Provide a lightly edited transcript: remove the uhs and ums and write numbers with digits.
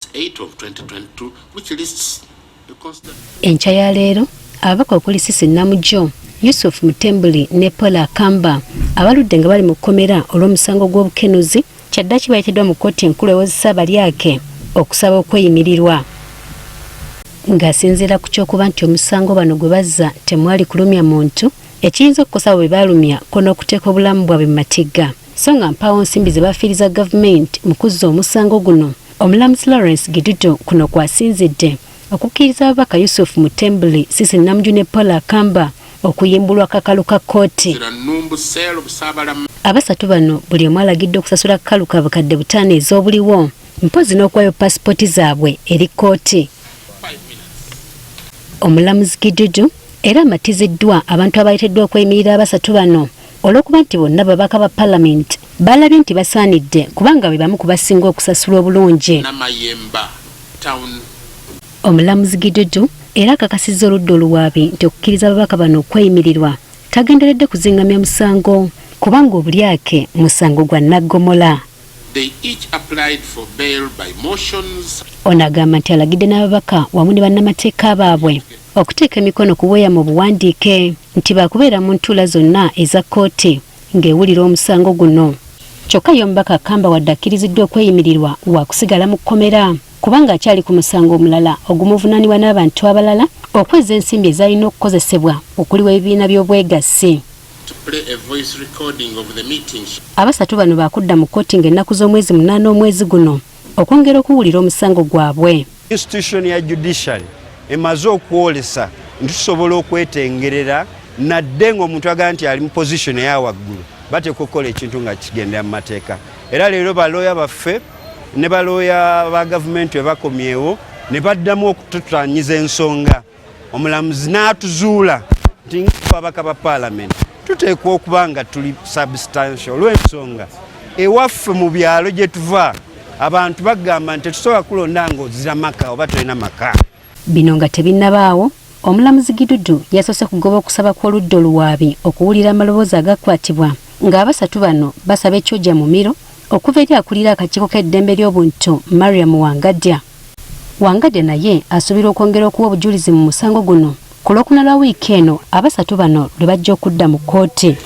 8 of 2022, which lists the constant. Encha ya leero ababaka okuli Sisi Namujo, Yusuf Mutembuli ne Paula Kamba abaludde nga bali mu kkomera olw'omusango gw'obukenuzi kyaddaaki baayitiddwa mu kkooti enkulu ewozesa balyake okusaba okweyimirirwa. Ng'asinziira ku ky'okuba nti omusango bano gwe bazza temwali kulumya muntu ekiyinza okukosa bwe baalumya ko n'okuteeka obulamu bwabwe mu matigga so nga mpaawo nsimbi ze bafiiriza gavumenti mu kuzza omusango guno. Omulamuzi Lawrence Giduto kuno kwasinzidde okukkiriza ababaka Yusuf Mutembuli, Sisi Namuju ne Paula Kamba okuyimbulwa kakalu ka kkooti. Abasatu bano buli omu alagidde okusasula kakalu ka bukadde 5 ez'obuliwo mpozi n'okuwayo paasipooti zaabwe eri kkooti. Omulamuzi Giduto era amatiziddwa abantu abaayitiddwa okweyimirira abasatu bano olw'okuba nti bonna babaka ba Paalamenti balabye nti basaanidde kubanga bwe bamu ku basinga okusasula obulungi. Omulamuzi Giduto era akakasizza oludda oluwaabi nti okukkiriza ababaka bano okweyimirirwa tagenderedde kuzingamya musango kubanga obulyake musango gwa naggomola. Ono agamba nti alagidde n'ababaka wamu ne bannamateeka baabwe okuteeka emikono ku bweya mu buwandiike nti baakubeera mu ntuula zonna eza kkooti ng'ewulira omusango guno. Kyokka ye omubaka Kamba wadde akkiriziddwa okweyimirirwa wa kusigala mu kkomera kubanga akyali ku musango omulala ogumuvunaanibwa n'abantu abalala okweza ensimbi ezalina okukozesebwa okuliwa ebibiina by'obwegassi. Abasatu bano baakudda mu kkooti ng'ennaku z'omwezi 8 omwezi guno okwongera okuwulira omusango gwabwe. Institution ya judiciary emaze okwolesa nti tusobola okwetengerera nadde ng'omuntu agamba nti ali mu position eya waggulu bateeka okukola ekintu nga kigendera mu mateeka. Era leero balooya baffe ne balooya ba gavumenti we bakomyewo ne baddamu okututaanyiza ensonga. Omulamuzi n'atuzuula nti ababaka ba Paalamenti tuteekwa okuba nga tuli substantial olw'ensonga ewaffe mu byalo gye tuva abantu bagamba nti tusobola kulonda ng'ozira maka oba tolina maka. Bino nga tebinnabaawo, omulamuzi Giduto yasoose kugoba okusaba kw'oludda oluwaabi okuwulira amaloboozi agakwatibwa ng'abasatu bano basaba ekyojja mu miro okuva eri akulira akakiiko k'eddembe ly'obuntu Mariam Wangadya. Wangadya naye asuubira okwongera okuwa obujulizi mu musango guno ku lw'okuna lwa wiiki eno abasatu bano lwe bajja okudda mu kkooti.